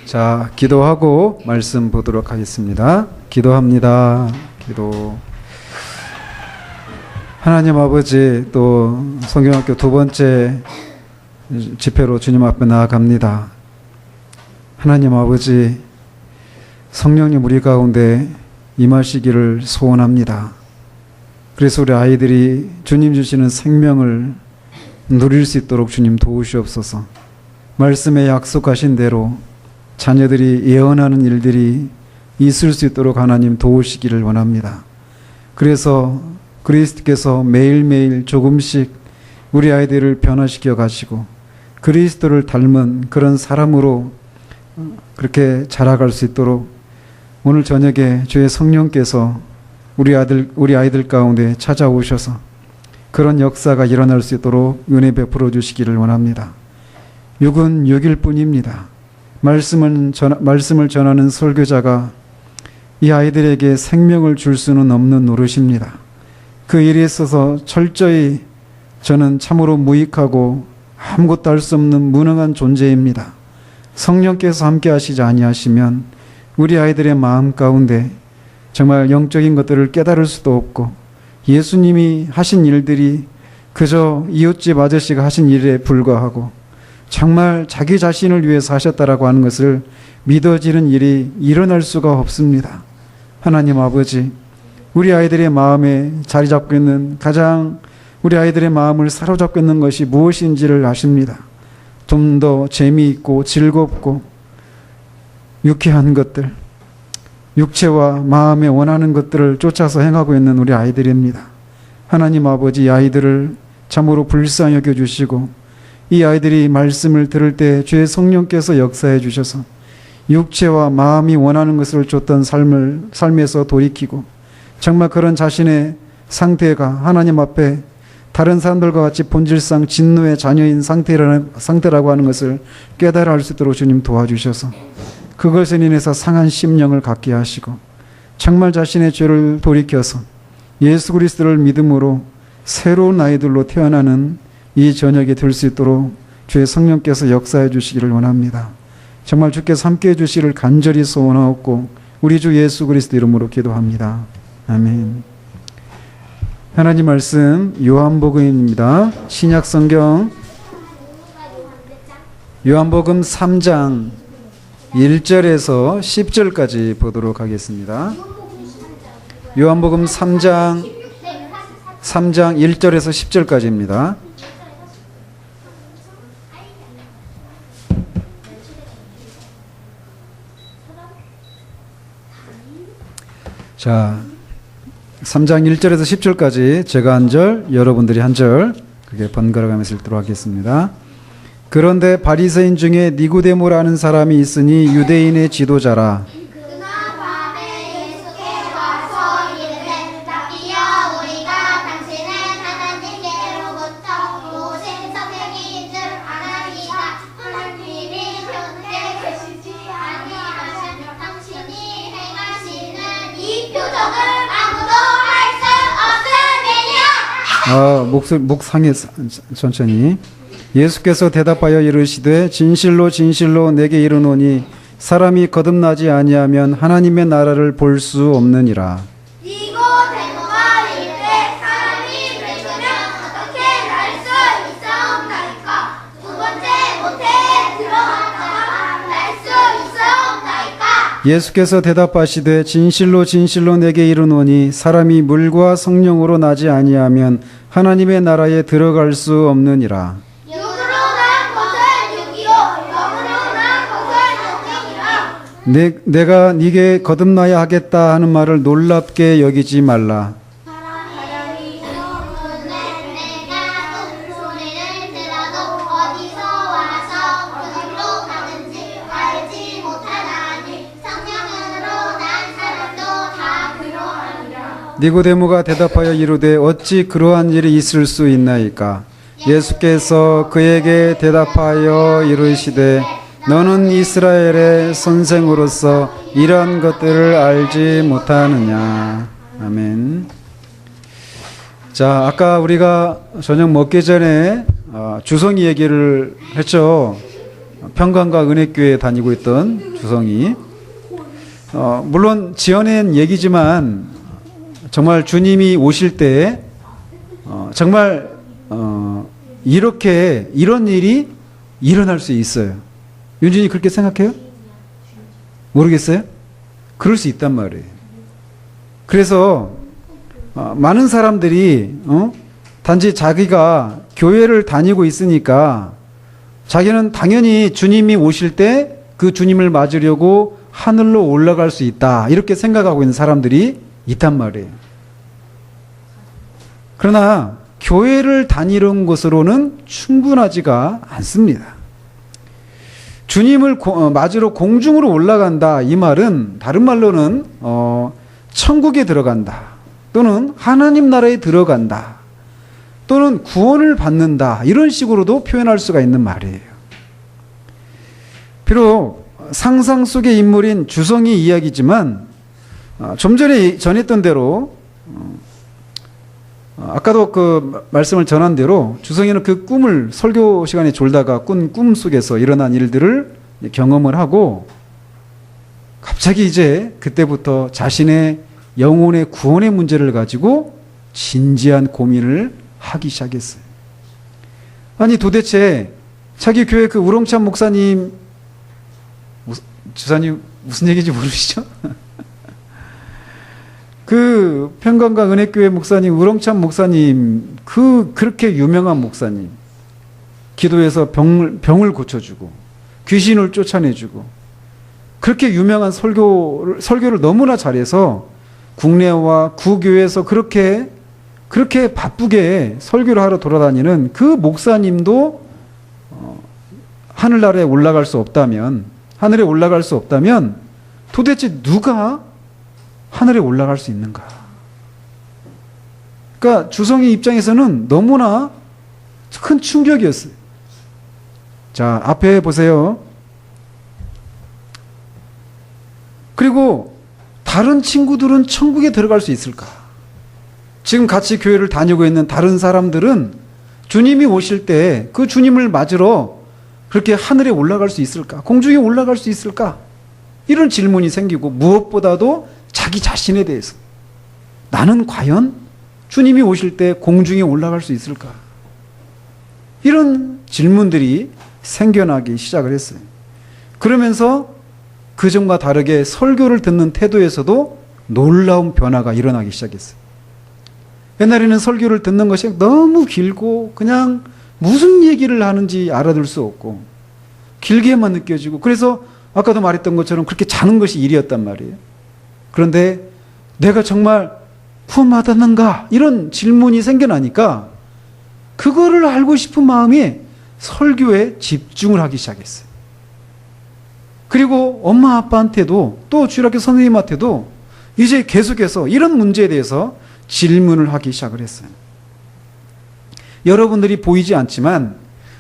자, 기도하고 말씀 보도록 하겠습니다. 기도합니다. 기도. 하나님 아버지, 또 성경학교 두 번째 집회로 주님 앞에 나아갑니다. 하나님 아버지, 성령님 우리 가운데 임하시기를 소원합니다. 그래서 우리 아이들이 주님 주시는 생명을 누릴 수 있도록 주님 도우시옵소서. 말씀에 약속하신 대로 자녀들이 예언하는 일들이 있을 수 있도록 하나님 도우시기를 원합니다. 그래서 그리스도께서 매일매일 조금씩 우리 아이들을 변화시켜 가시고 그리스도를 닮은 그런 사람으로 그렇게 자라갈 수 있도록 오늘 저녁에 주의 성령께서 우리 아이들 가운데 찾아오셔서 그런 역사가 일어날 수 있도록 은혜 베풀어 주시기를 원합니다. 육은 육일 뿐입니다. 말씀을 전하는 설교자가 이 아이들에게 생명을 줄 수는 없는 노릇입니다. 그 일에 있어서 철저히 저는 참으로 무익하고 아무것도 할 수 없는 무능한 존재입니다. 성령께서 함께 하시지 아니하시면 우리 아이들의 마음 가운데 정말 영적인 것들을 깨달을 수도 없고 예수님이 하신 일들이 그저 이웃집 아저씨가 하신 일에 불과하고 정말 자기 자신을 위해서 하셨다라고 하는 것을 믿어지는 일이 일어날 수가 없습니다. 하나님 아버지, 우리 아이들의 마음에 자리 잡고 있는 가장 우리 아이들의 마음을 사로잡고 있는 것이 무엇인지를 아십니다. 좀 더 재미있고 즐겁고 유쾌한 것들, 육체와 마음에 원하는 것들을 쫓아서 행하고 있는 우리 아이들입니다. 하나님 아버지, 이 아이들을 참으로 불쌍히 여겨주시고 이 아이들이 말씀을 들을 때 주의 성령께서 역사해 주셔서 육체와 마음이 원하는 것을 쫓던 삶에서 돌이키고 정말 그런 자신의 상태가 하나님 앞에 다른 사람들과 같이 본질상 진노의 자녀인 상태라고 하는 것을 깨달아 알 수 있도록 주님 도와주셔서 그것에 인해서 상한 심령을 갖게 하시고 정말 자신의 죄를 돌이켜서 예수 그리스도를 믿음으로 새로운 아이들로 태어나는 이 저녁이 될 수 있도록 주의 성령께서 역사해 주시기를 원합니다. 정말 주께서 함께해 주시기를 간절히 소원하옵고 우리 주 예수 그리스도 이름으로 기도합니다. 아멘. 하나님 말씀 요한복음입니다. 신약 성경 요한복음 3장 1절에서 10절까지 보도록 하겠습니다. 요한복음 3장 1절에서 10절까지입니다. 자, 3장 1절에서 10절까지 제가 한 절, 여러분들이 한 절, 그게 번갈아 가면서 읽도록 하겠습니다. 그런데 바리새인 중에 니고데모라는 사람이 있으니 유대인의 지도자라. 그가 밤에 예수께 와서 이르되 라비여, 우리가 당신은 하나님께로부터 오신 선생인 줄 아나이다. 하나님이 곁에 계시지 아니하시면 당신이 행하시는 이 표적을 아무도 할 수 없음이니라. 목 상해 천천히. 예수께서 대답하여 이르시되 진실로 진실로 내게 이르노니 사람이 거듭나지 아니하면 하나님의 나라를 볼 수 없느니라. 니고데모가 이르되 사람이 늙으면 어떻게 날 수 있사옵나이까? 두 번째 모태에 들어갔다가 날 수 있사옵나이까? 예수께서 대답하시되 진실로 진실로 내게 이르노니 사람이 물과 성령으로 나지 아니하면 하나님의 나라에 들어갈 수 없느니라. 육으로 난 것은 육이요 영으로 난 것은 영이니라. 내가 네게 거듭나야 하겠다 하는 말을 놀랍게 여기지 말라. 바람이 부는데 내가 소리를 들어도 어디서 와서 그들로 가는지 알지 못하나니 성령으로 난 사람도 다 그러하리라. 니고데모가 대답하여 이르되 어찌 그러한 일이 있을 수 있나이까? 예수께서 그에게 대답하여 이르시되 너는 이스라엘의 선생으로서 이러한 것들을 알지 못하느냐. 아멘. 자, 아까 우리가 저녁 먹기 전에 주성이 얘기를 했죠. 평강과 은혜교회 다니고 있던 주성이 물론 지어낸 얘기지만 정말 주님이 오실 때 정말 이런 일이 일어날 수 있어요. 윤진이 그렇게 생각해요? 모르겠어요? 그럴 수 있단 말이에요. 그래서 많은 사람들이 단지 자기가 교회를 다니고 있으니까 자기는 당연히 주님이 오실 때 그 주님을 맞으려고 하늘로 올라갈 수 있다, 이렇게 생각하고 있는 사람들이 있단 말이에요. 그러나 교회를 다니는 것으로는 충분하지가 않습니다. 주님을 맞으러 공중으로 올라간다, 이 말은 다른 말로는 천국에 들어간다, 또는 하나님 나라에 들어간다, 또는 구원을 받는다, 이런 식으로도 표현할 수가 있는 말이에요. 비록 상상 속의 인물인 주성의 이야기지만 좀 전에 전했던 대로 아까도 그 말씀을 전한 대로 주성이는 그 꿈을 설교 시간에 졸다가 꾼 꿈 속에서 일어난 일들을 경험을 하고 갑자기 이제 그때부터 자신의 영혼의 구원의 문제를 가지고 진지한 고민을 하기 시작했어요. 아니 도대체 자기 교회 그 우렁찬 목사님, 주사님 무슨 얘기인지 모르시죠? 그 평강과 은혜교회 목사님, 우렁찬 목사님, 그렇게 유명한 목사님, 기도해서 병을 고쳐주고 귀신을 쫓아내주고 그렇게 유명한 설교를 너무나 잘해서 국내와 구교에서 그렇게 바쁘게 설교를 하러 돌아다니는 그 목사님도 하늘에 올라갈 수 없다면 도대체 누가 하늘에 올라갈 수 있는가? 그러니까 주성의 입장에서는 너무나 큰 충격이었어요. 자, 앞에 보세요. 그리고 다른 친구들은 천국에 들어갈 수 있을까? 지금 같이 교회를 다니고 있는 다른 사람들은 주님이 오실 때 그 주님을 맞으러 그렇게 하늘에 올라갈 수 있을까? 공중에 올라갈 수 있을까? 이런 질문이 생기고, 무엇보다도 자기 자신에 대해서 나는 과연 주님이 오실 때 공중에 올라갈 수 있을까? 이런 질문들이 생겨나기 시작을 했어요. 그러면서 그전과 다르게 설교를 듣는 태도에서도 놀라운 변화가 일어나기 시작했어요. 옛날에는 설교를 듣는 것이 너무 길고 그냥 무슨 얘기를 하는지 알아들 수 없고 길게만 느껴지고, 그래서 아까도 말했던 것처럼 그렇게 자는 것이 일이었단 말이에요. 그런데 내가 정말 구원받았는가? 이런 질문이 생겨나니까 그거를 알고 싶은 마음이 설교에 집중을 하기 시작했어요. 그리고 엄마 아빠한테도 또 주일학교 선생님한테도 이제 계속해서 이런 문제에 대해서 질문을 하기 시작을 했어요. 여러분들이 보이지 않지만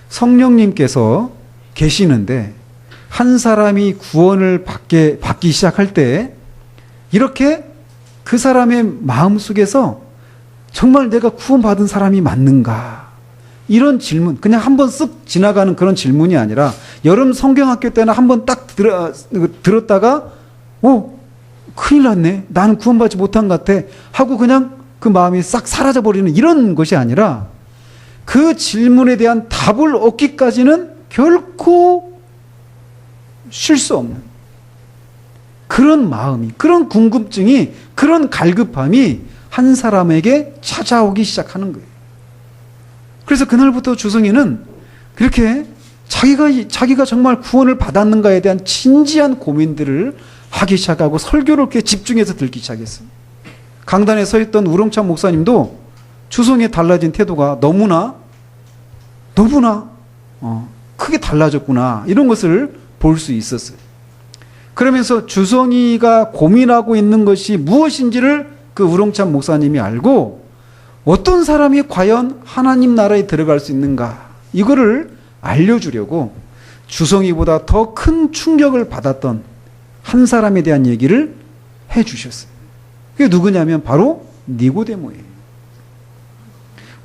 성령님께서 계시는데 한 사람이 구원을 받기 시작할 때 이렇게 그 사람의 마음속에서 정말 내가 구원받은 사람이 맞는가? 이런 질문, 그냥 한번 쓱 지나가는 그런 질문이 아니라 여름 성경학교 때는 한번 딱 들었다가 큰일 났네, 나는 구원받지 못한 것 같아 하고 그냥 그 마음이 싹 사라져버리는 이런 것이 아니라 그 질문에 대한 답을 얻기까지는 결코 쉴 수 없는 그런 마음이, 그런 궁금증이, 그런 갈급함이 한 사람에게 찾아오기 시작하는 거예요. 그래서 그날부터 주성이는 그렇게 자기가 정말 구원을 받았는가에 대한 진지한 고민들을 하기 시작하고 설교를 이렇게 집중해서 듣기 시작했어요. 강단에 서 있던 우렁찬 목사님도 주성의 달라진 태도가 너무나 크게 달라졌구나, 이런 것을 볼 수 있었어요. 그러면서 주성이가 고민하고 있는 것이 무엇인지를 그 우렁찬 목사님이 알고 어떤 사람이 과연 하나님 나라에 들어갈 수 있는가, 이거를 알려주려고 주성이보다 더 큰 충격을 받았던 한 사람에 대한 얘기를 해주셨어요. 그게 누구냐면 바로 니고데모예요.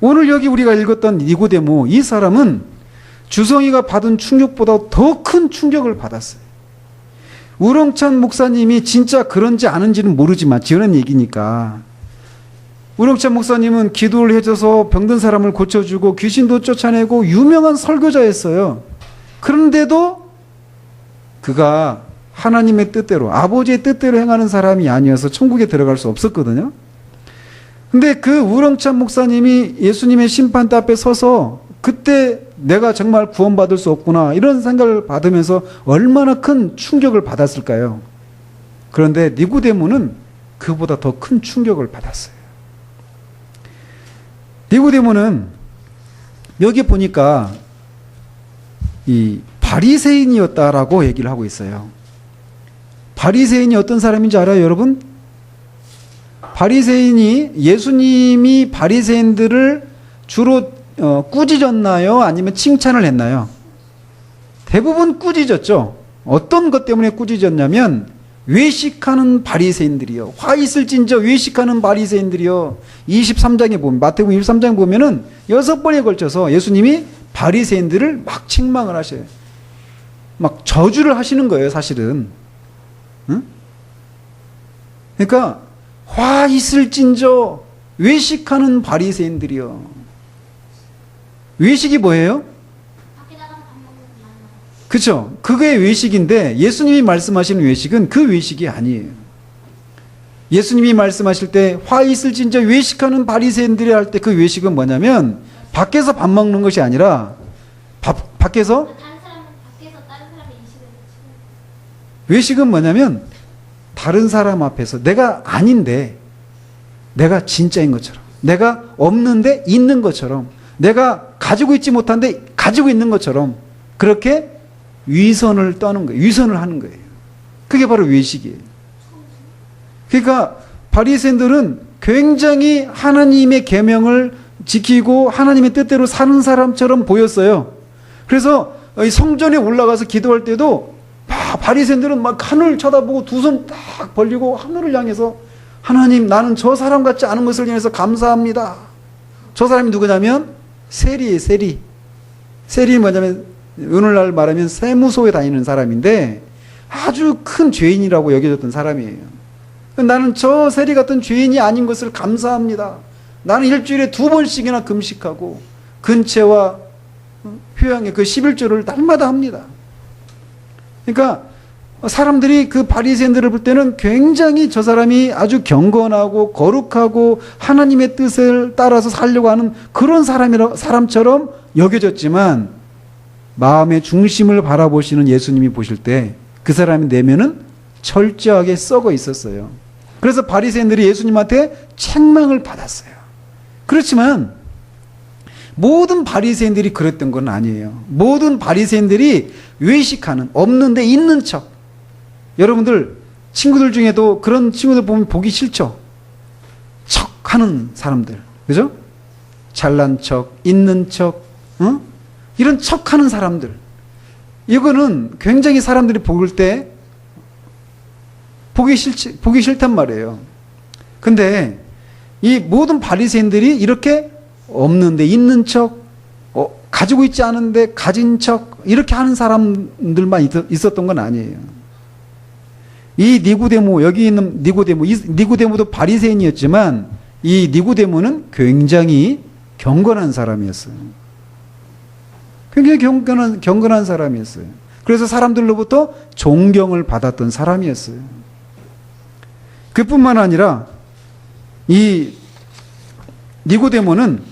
오늘 여기 우리가 읽었던 니고데모, 이 사람은 주성이가 받은 충격보다 더 큰 충격을 받았어요. 우렁찬 목사님이 진짜 그런지 아는지는 모르지만 지어낸 얘기니까 우렁찬 목사님은 기도를 해줘서 병든 사람을 고쳐주고 귀신도 쫓아내고 유명한 설교자였어요. 그런데도 그가 하나님의 뜻대로 아버지의 뜻대로 행하는 사람이 아니어서 천국에 들어갈 수 없었거든요. 근데 그 우렁찬 목사님이 예수님의 심판대 앞에 서서 그때 내가 정말 구원받을 수 없구나 이런 생각을 받으면서 얼마나 큰 충격을 받았을까요? 그런데 니고데모는 그보다 더 큰 충격을 받았어요. 니고데모는 여기 보니까 이 바리새인이었다라고 얘기를 하고 있어요. 바리새인이 어떤 사람인지 알아요, 여러분? 바리새인이 예수님이 바리새인들을 주로 꾸짖었나요? 아니면 칭찬을 했나요? 대부분 꾸짖었죠. 어떤 것 때문에 꾸짖었냐면 외식하는 바리새인들이요. 화 있을진저 외식하는 바리새인들이요. 23장에 보면 마태복음 23장에 보면은 6번에 걸쳐서 예수님이 바리새인들을 막 책망을 하셔요. 막 저주를 하시는 거예요, 사실은. 응? 그러니까 화 있을진저 외식하는 바리새인들이요. 외식이 뭐예요? 그렇죠. 그게 외식인데 예수님이 말씀하시는 외식은 그 외식이 아니에요. 예수님이 말씀하실 때 화 있을진저 외식하는 바리새인들이 할 때 그 외식은 뭐냐면 밖에서 밥 먹는 것이 아니라 밖에서 외식은 뭐냐면 다른 사람 앞에서 내가 아닌데 내가 진짜인 것처럼, 내가 없는데 있는 것처럼, 내가 가지고 있지 못한데 가지고 있는 것처럼 그렇게 위선을 떠는 거예요. 위선을 하는 거예요. 그게 바로 외식이에요. 그러니까 바리새인들은 굉장히 하나님의 계명을 지키고 하나님의 뜻대로 사는 사람처럼 보였어요. 그래서 성전에 올라가서 기도할 때도 바리새인들은 막 하늘을 쳐다보고 두 손 딱 벌리고 하늘을 향해서 하나님, 나는 저 사람 같지 않은 것을 인해서 감사합니다. 저 사람이 누구냐면 세리예요, 세리. 세리는 뭐냐면 오늘날 말하면 세무소에 다니는 사람인데 아주 큰 죄인이라고 여겨졌던 사람이에요. 나는 저 세리 같은 죄인이 아닌 것을 감사합니다. 나는 일주일에 2번씩이나 금식하고 근체와 휴양의 그 11조를 날마다 합니다. 그러니까 사람들이 그 바리새인들을 볼 때는 굉장히 저 사람이 아주 경건하고 거룩하고 하나님의 뜻을 따라서 살려고 하는 그런 사람처럼 여겨졌지만 마음의 중심을 바라보시는 예수님이 보실 때 그 사람의 내면은 철저하게 썩어 있었어요. 그래서 바리새인들이 예수님한테 책망을 받았어요. 그렇지만 모든 바리새인들이 그랬던 건 아니에요. 모든 바리새인들이 외식하는, 없는데 있는 척. 여러분들 친구들 중에도 그런 친구들 보면 보기 싫죠? 척하는 사람들, 그죠? 잘난 척, 있는 척, 이런 척하는 사람들. 이거는 굉장히 사람들이 볼 때 보기 싫단 말이에요. 근데 이 모든 바리새인들이 이렇게 없는데 있는 척, 가지고 있지 않은데 가진 척 이렇게 하는 사람들만 있었던 건 아니에요. 이 니고데모, 여기 있는 니고데모도 바리새인이었지만 이 니고데모는 굉장히 경건한 사람이었어요. 굉장히 경건한 사람이었어요. 그래서 사람들로부터 존경을 받았던 사람이었어요. 그뿐만 아니라 이 니고데모는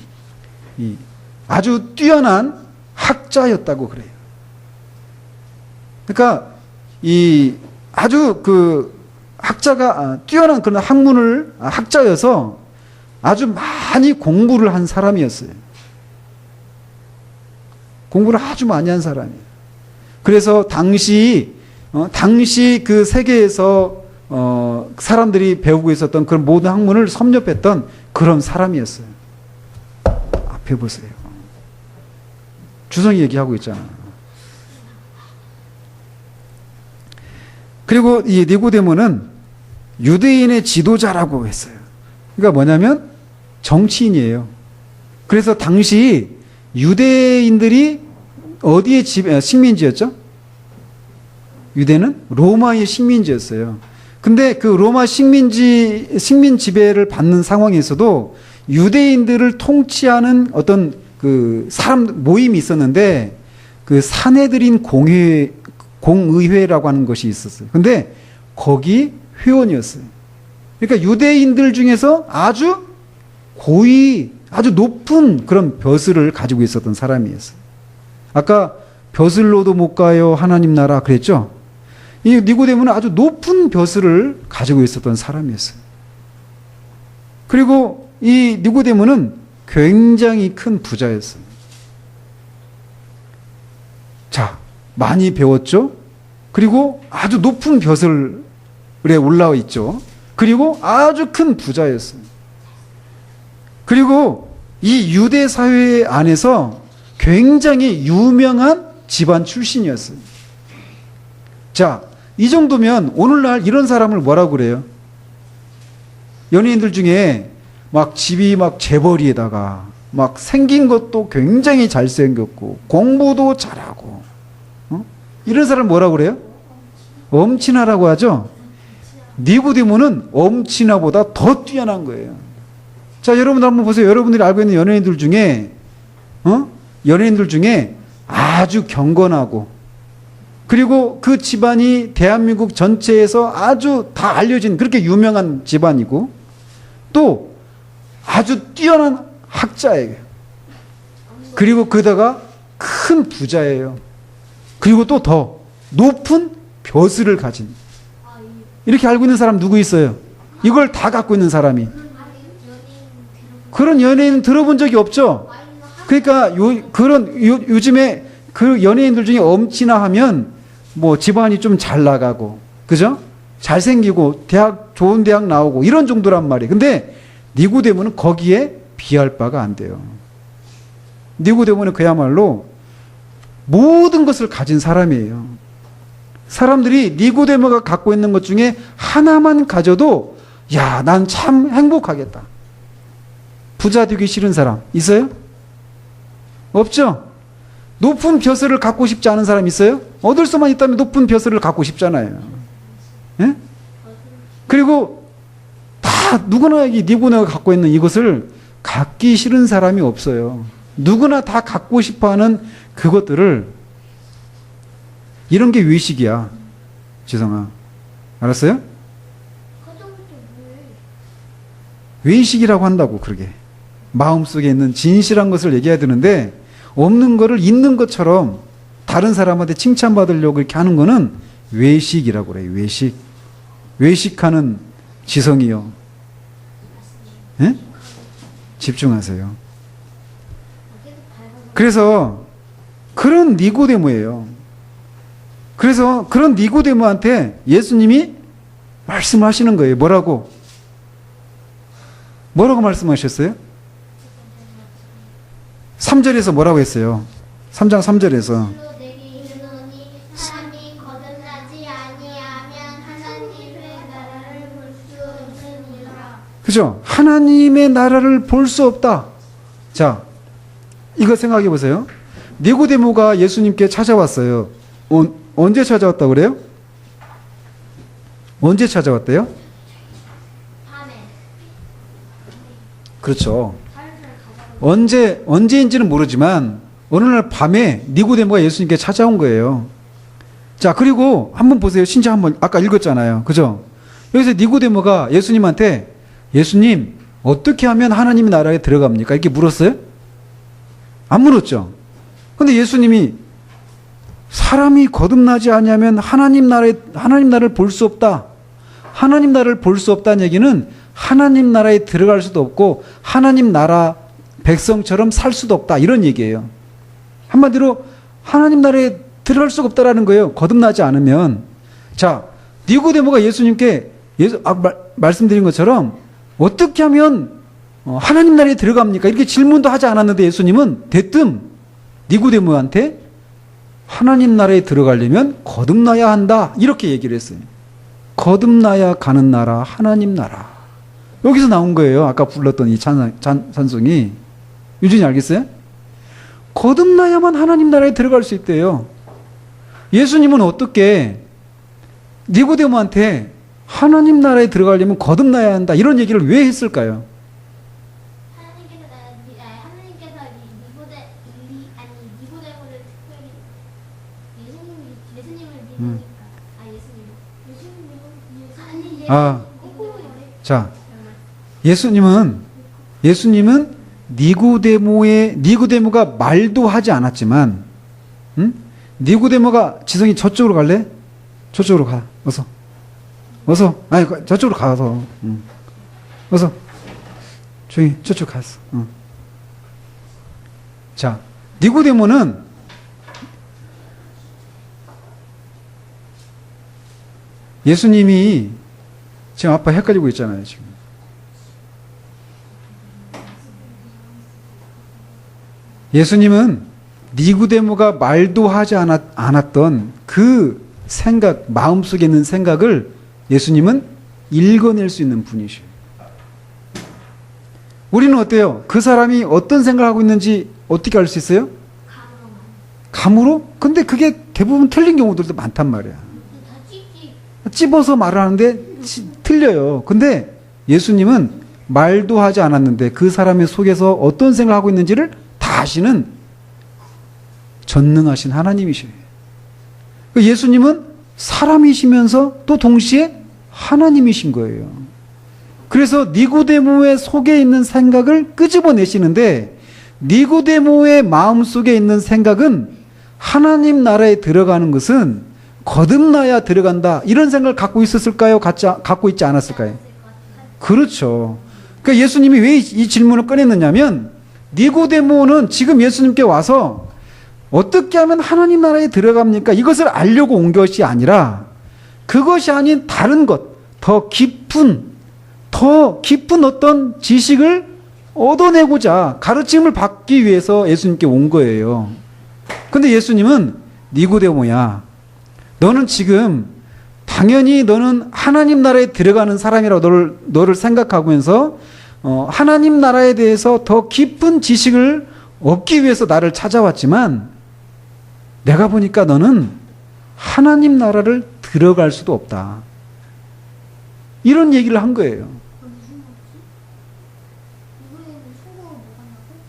아주 뛰어난 학자였다고 그래요. 그러니까 이 아주 그 학자가 뛰어난 그런 학자여서 아주 많이 공부를 한 사람이었어요. 공부를 아주 많이 한 사람이에요. 그래서 당시 그 세계에서 사람들이 배우고 있었던 그런 모든 학문을 섭렵했던 그런 사람이었어요. 앞에 보세요. 주성이 얘기하고 있잖아. 그리고 이 니고데모는 유대인의 지도자라고 했어요. 그러니까 뭐냐면 정치인이에요. 그래서 당시 유대인들이 어디의 식민지였죠? 유대는 로마의 식민지였어요. 근데 그 로마 식민 지배를 받는 상황에서도 유대인들을 통치하는 어떤 그 사람 모임이 있었는데 그 사내들인 공의회라고 하는 것이 있었어요. 근데 거기 회원이었어요. 그러니까 유대인들 중에서 아주 고위, 아주 높은 그런 벼슬을 가지고 있었던 사람이었어요. 아까 벼슬로도 못 가요 하나님 나라 그랬죠? 이 니고데모는 아주 높은 벼슬을 가지고 있었던 사람이었어요. 그리고 이 니고데모는 굉장히 큰 부자였어요. 자, 많이 배웠죠? 그리고 아주 높은 벼슬에 올라와 있죠. 그리고 아주 큰 부자였어요. 그리고 이 유대 사회 안에서 굉장히 유명한 집안 출신이었어요. 자, 이 정도면 오늘날 이런 사람을 뭐라고 그래요? 연예인들 중에 막 집이 막 재벌이에다가 막 생긴 것도 굉장히 잘생겼고 공부도 잘하고 이런 사람 뭐라고 그래요? 엄친아라고 하죠? 니고데모는 엄친아보다 더 뛰어난 거예요. 자, 여러분들 한번 보세요. 여러분들이 알고 있는 연예인들 중에 아주 경건하고 그리고 그 집안이 대한민국 전체에서 아주 다 알려진 그렇게 유명한 집안이고 또 아주 뛰어난 학자예요. 그리고 그다가 큰 부자예요. 그리고 또 더 높은 벼슬을 가진 이렇게 알고 있는 사람 누구 있어요? 이걸 다 갖고 있는 사람이. 그런 연예인 들어본 적이 없죠? 그러니까 요즘에 그 연예인들 중에 엄친아 하면 뭐 집안이 좀 잘 나가고, 그죠? 잘생기고, 좋은 대학 나오고, 이런 정도란 말이에요. 근데 니고데모는 거기에 비할 바가 안 돼요. 니고데모는 그야말로 모든 것을 가진 사람이에요. 사람들이 니고데모가 갖고 있는 것 중에 하나만 가져도, 야, 난 참 행복하겠다. 부자 되기 싫은 사람 있어요? 없죠? 높은 벼슬을 갖고 싶지 않은 사람 있어요? 얻을 수만 있다면 높은 벼슬을 갖고 싶잖아요. 예? 그리고 다 누구나 이 니고데모가 갖고 있는 이것을 갖기 싫은 사람이 없어요. 누구나 다 갖고 싶어하는 그것들을 이런 게 외식이야. 지성아, 알았어요? 외식이라고 한다고. 그러게 마음속에 있는 진실한 것을 얘기해야 되는데 없는 거를 있는 것처럼 다른 사람한테 칭찬받으려고 이렇게 하는 거는 외식이라고 그래요. 외식하는 지성이요. 예? 집중하세요. 그래서 그런 니고데모예요. 그래서 그런 니고데모한테 예수님이 말씀하시는 거예요. 뭐라고 말씀하셨어요? 3절에서 뭐라고 했어요? 3장 3절에서 내게 이르노니 사람이 거듭나지 아니하면 하나님의 나라를 볼 수 없느니라. 그죠? 하나님의 나라를 볼 수 없다. 자, 이거 생각해 보세요. 니고데모가 예수님께 찾아왔어요. 언제 찾아왔다고 그래요? 언제 찾아왔대요? 밤에. 그렇죠. 언제인지는 모르지만 어느 날 밤에 니고데모가 예수님께 찾아온 거예요. 자, 그리고 한번 보세요. 신자 한번 아까 읽었잖아요. 그죠? 여기서 니고데모가 예수님한테 예수님, 어떻게 하면 하나님의 나라에 들어갑니까? 이렇게 물었어요? 안 물었죠. 근데 예수님이 사람이 거듭나지 않으면 하나님 나라를 볼 수 없다. 하나님 나라를 볼 수 없다는 얘기는 하나님 나라에 들어갈 수도 없고 하나님 나라 백성처럼 살 수도 없다. 이런 얘기예요. 한마디로 하나님 나라에 들어갈 수가 없다라는 거예요. 거듭나지 않으면. 자, 니고데모가 예수님께 말씀드린 것처럼 어떻게 하면 하나님 나라에 들어갑니까? 이렇게 질문도 하지 않았는데 예수님은 대뜸 니고데모한테 하나님 나라에 들어가려면 거듭나야 한다. 이렇게 얘기를 했어요. 거듭나야 가는 나라, 하나님 나라. 여기서 나온 거예요. 아까 불렀던 이 찬송이. 유진이 알겠어요? 거듭나야만 하나님 나라에 들어갈 수 있대요. 예수님은 어떻게 니고데모한테 하나님 나라에 들어가려면 거듭나야 한다 이런 얘기를 왜 했을까요? 하나님께서 니고데모를 특별히 예수님을 믿으니까 자, 예수님은 니고데모가 말도 하지 않았지만, 니고데모가 지성이 저쪽으로 갈래? 저쪽으로 가. 어서. 아니, 저쪽으로 가서. 어서. 조용히 저쪽 가서. 자, 니고데모는 예수님이 지금 아빠 헷갈리고 있잖아요, 지금. 예수님은 니고데모가 말도 하지 않았던 그 생각, 마음속에 있는 생각을 예수님은 읽어낼 수 있는 분이셔요. 우리는 어때요? 그 사람이 어떤 생각을 하고 있는지 어떻게 알 수 있어요? 감으로? 근데 그게 대부분 틀린 경우들도 많단 말이야. 찝어서 말하는데 틀려요. 근데 예수님은 말도 하지 않았는데 그 사람의 속에서 어떤 생각을 하고 있는지를 다 아시는 전능하신 하나님이셔요. 예수님은 사람이시면서 또 동시에 하나님이신 거예요. 그래서 니고데모의 속에 있는 생각을 끄집어내시는데 니고데모의 마음속에 있는 생각은 하나님 나라에 들어가는 것은 거듭나야 들어간다 이런 생각을 갖고 있었을까요? 갖고 있지 않았을까요? 그렇죠. 그러니까 예수님이 왜 이 질문을 꺼냈느냐면 니고데모는 지금 예수님께 와서 어떻게 하면 하나님 나라에 들어갑니까? 이것을 알려고 온 것이 아니라 그것이 아닌 다른 것, 더 깊은 어떤 지식을 얻어내고자 가르침을 받기 위해서 예수님께 온 거예요. 근데 예수님은 니고데모야, 너는 지금 당연히 너는 하나님 나라에 들어가는 사람이라고 너를 생각하면서 하나님 나라에 대해서 더 깊은 지식을 얻기 위해서 나를 찾아왔지만 내가 보니까 너는 하나님 나라를 들어갈 수도 없다. 이런 얘기를 한 거예요.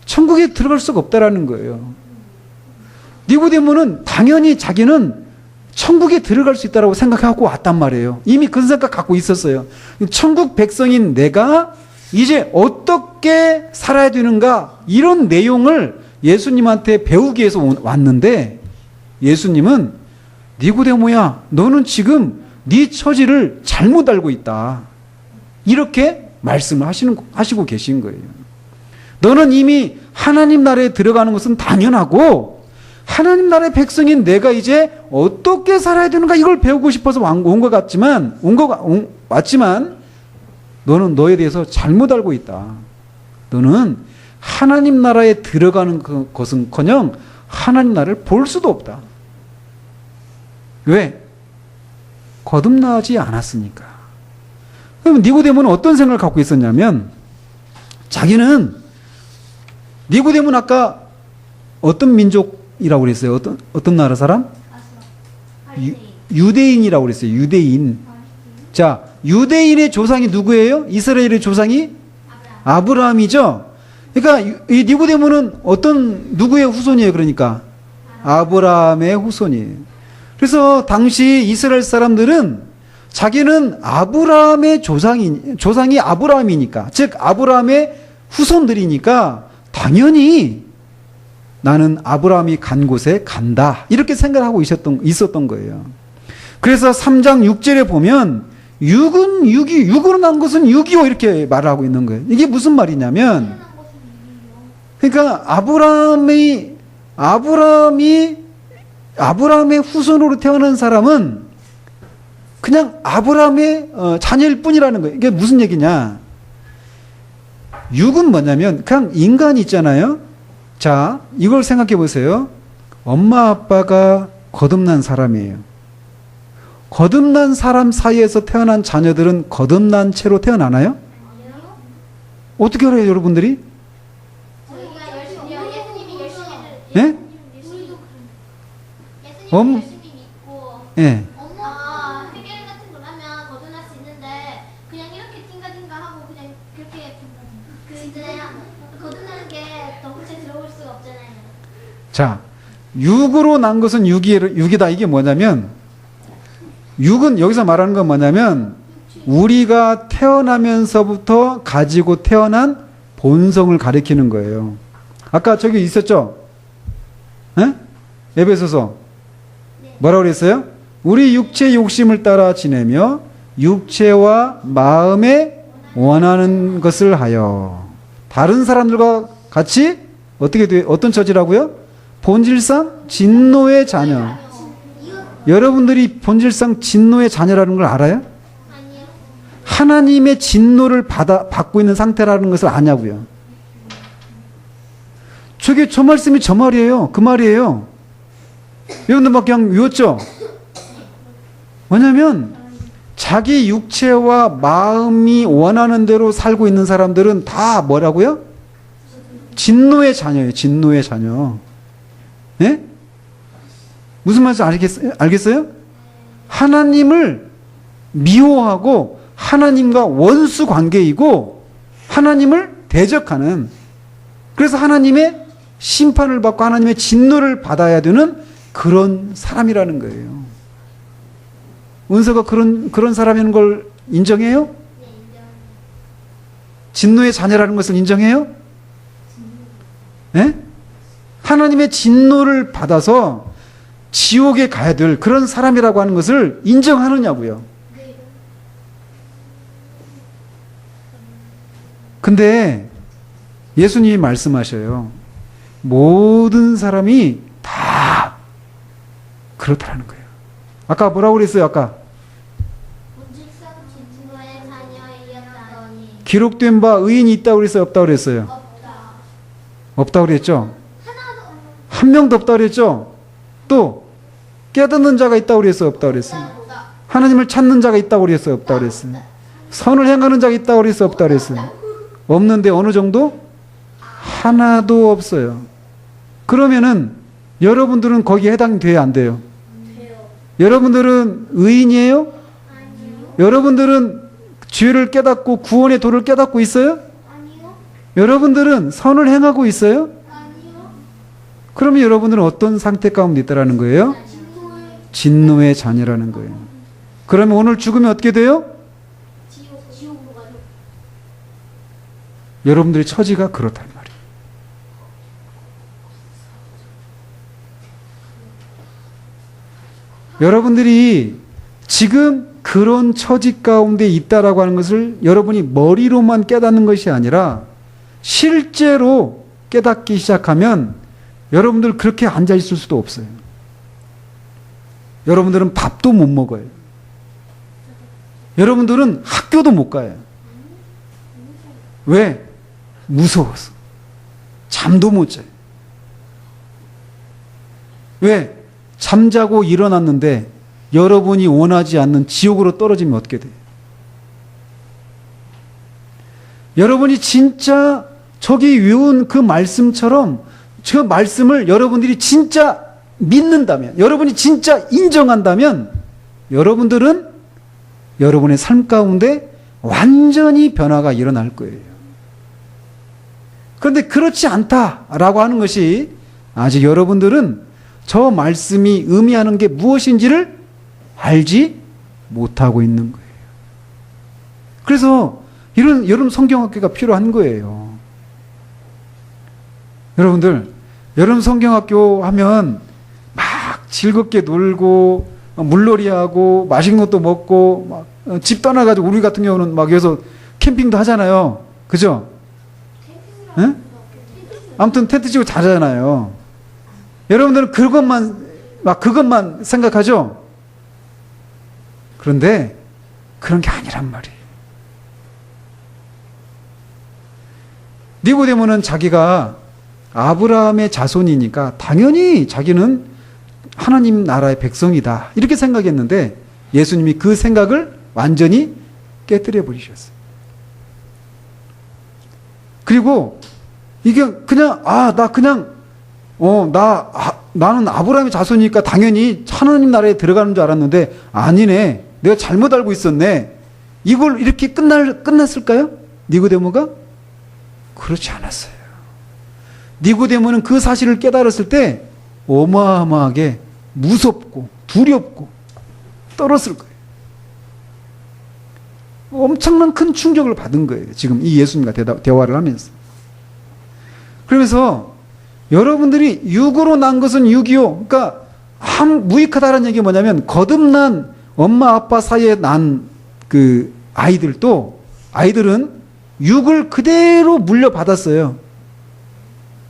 천국에 들어갈 수가 없다라는 거예요. 니고데모는 당연히 자기는 천국에 들어갈 수 있다고 생각하고 왔단 말이에요. 이미 그 생각 갖고 있었어요. 천국 백성인 내가 이제 어떻게 살아야 되는가 이런 내용을 예수님한테 배우기 위해서 왔는데 예수님은 니고데모야, 너는 지금 네 처지를 잘못 알고 있다. 이렇게 말씀을 하시고 계신 거예요. 너는 이미 하나님 나라에 들어가는 것은 당연하고 하나님 나라의 백성인 내가 이제 어떻게 살아야 되는가 이걸 배우고 싶어서 온 것 같지만 왔지만 너는 너에 대해서 잘못 알고 있다. 너는 하나님 나라에 들어가는 것은커녕 하나님 나라를 볼 수도 없다. 왜? 거듭나지 않았으니까. 그럼 니고데모는 어떤 생각을 갖고 있었냐면 니고데모는 아까 어떤 민족이라고 그랬어요? 어떤 나라 사람? 유대인이라고 그랬어요. 유대인. 자, 유대인의 조상이 누구예요? 이스라엘의 조상이 아브라함이죠. 그러니까 이 니고데모는 누구의 후손이에요? 그러니까 아브라함의 후손이에요. 그래서 당시 이스라엘 사람들은 자기는 아브라함의 조상이 아브라함이니까, 즉 아브라함의 후손들이니까 당연히 나는 아브라함이 간 곳에 간다 이렇게 생각하고 있었던 거예요. 그래서 3장 6절에 보면 육으로 난 것은 6이요 이렇게 말하고 있는 거예요. 이게 무슨 말이냐면 그러니까 아브라함의 후손으로 태어난 사람은 그냥 아브라함의 자녀일 뿐이라는 거예요. 이게 무슨 얘기냐? 육은 뭐냐면 그냥 인간이 있잖아요. 자, 이걸 생각해 보세요. 엄마 아빠가 거듭난 사람이에요. 거듭난 사람 사이에서 태어난 자녀들은 거듭난 채로 태어나나요? 예? 우리도 예수님 엄- 열심히 믿고 예. 해결 같은 걸 하면 거듭날 수 있는데 그냥 이렇게 띵가띵가 하고 그냥 그렇게 거듭나는 게 더 구체 들어올 수가 없잖아요. 자, 육으로 난 것은 육이다. 이게 뭐냐면, 육은 여기서 말하는 건 뭐냐면, 우리가 태어나면서부터 가지고 태어난 본성을 가리키는 거예요. 아까 저기 있었죠? 에? 에베소서. 뭐라고 그랬어요? 우리 육체의 욕심을 따라 지내며 육체와 마음에 원하는 것을 하여. 다른 사람들과 같이 어떤 처지라고요? 본질상 진노의 자녀. 여러분들이 본질상 진노의 자녀라는 걸 알아요? 아니요. 하나님의 진노를 받고 있는 상태라는 것을 아냐고요. 저 말씀이 저 말이에요. 그 말이에요. 여러분들 막 그냥 외웠죠? 뭐냐면 자기 육체와 마음이 원하는 대로 살고 있는 사람들은 다 뭐라고요? 진노의 자녀예요. 진노의 자녀. 예? 무슨 말인지 알겠어요? 하나님을 미워하고 하나님과 원수 관계이고 하나님을 대적하는, 그래서 하나님의 심판을 받고 하나님의 진노를 받아야 되는 그런 사람이라는 거예요. 은서가 그런 사람인 걸 인정해요? 네, 인정. 진노의 자녀라는 것을 인정해요? 예? 하나님의 진노를 받아서 지옥에 가야 될 그런 사람이라고 하는 것을 인정하느냐고요. 네. 근데 예수님이 말씀하셔요. 모든 사람이 다 그렇다는 거예요. 아까 뭐라고 그랬어요? 아까 본질상 진노의 자녀이었다더니 기록된 바 의인이 있다고 그랬어요? 없다고 그랬어요? 없다. 없다고 그랬죠? 하나도 없다. 한 명도 없다고 그랬죠? 또 깨닫는 자가 있다고 그랬어요? 없다고 그랬어요? 하나님을 찾는 자가 있다고 그랬어요? 없다고 그랬어요? 선을 행하는 자가 있다고 그랬어요? 없다고 그랬어요? 없는데 어느 정도? 하나도 없어요. 그러면은 여러분들은 거기에 해당돼야 안 돼요? 돼요. 여러분들은 의인이에요? 아니요. 여러분들은 죄를 깨닫고 구원의 도를 깨닫고 있어요? 아니요. 여러분들은 선을 행하고 있어요? 아니요. 그러면 여러분들은 어떤 상태 가운데 있다라는 거예요? 진노의 진노의 자녀라는 거예요. 그러면 오늘 죽으면 어떻게 돼요? 지옥으로 가죠. 여러분들의 처지가 그렇단 말이에요. 여러분들이 지금 그런 처지 가운데 있다라고 하는 것을 여러분이 머리로만 깨닫는 것이 아니라 실제로 깨닫기 시작하면 여러분들 그렇게 앉아 있을 수도 없어요. 여러분들은 밥도 못 먹어요. 여러분들은 학교도 못 가요. 왜? 무서워서. 잠도 못 자요. 왜? 잠자고 일어났는데 여러분이 원하지 않는 지옥으로 떨어지면 어떻게 돼요? 여러분이 진짜 저기 외운 그 말씀처럼 저 말씀을 여러분들이 진짜 믿는다면, 여러분이 진짜 인정한다면 여러분들은 여러분의 삶 가운데 완전히 변화가 일어날 거예요. 그런데 그렇지 않다라고 하는 것이 아직 여러분들은 저 말씀이 의미하는 게 무엇인지를 알지 못하고 있는 거예요. 그래서 이런 여름 성경학교가 필요한 거예요. 여러분들, 여름 성경학교 하면 막 즐겁게 놀고 물놀이하고 맛있는 것도 먹고 막 집 떠나가지고 우리 같은 경우는 막 여기서 캠핑도 하잖아요. 그죠? 응? 아무튼 텐트 치고 자잖아요. 여러분들은 그것만 생각하죠? 그런데 그런 게 아니란 말이에요. 니고데모는 자기가 아브라함의 자손이니까 당연히 자기는 하나님 나라의 백성이다. 이렇게 생각했는데 예수님이 그 생각을 완전히 깨뜨려 버리셨어요. 그리고 이게 그냥 나 그냥 나는 아브라함의 자손이니까 당연히 하나님 나라에 들어가는 줄 알았는데 아니네. 내가 잘못 알고 있었네. 이걸 이렇게 끝났을까요? 니고데모가? 그렇지 않았어요. 니고데모는 그 사실을 깨달았을 때 어마어마하게 무섭고 두렵고 떨었을 거예요. 엄청난 큰 충격을 받은 거예요. 지금 이 예수님과 대화를 하면서. 그러면서 여러분들이 육으로 난 것은 육이요. 그러니까 무익하다는 얘기 뭐냐면 거듭난 엄마 아빠 사이에 난 그 아이들은 육을 그대로 물려받았어요.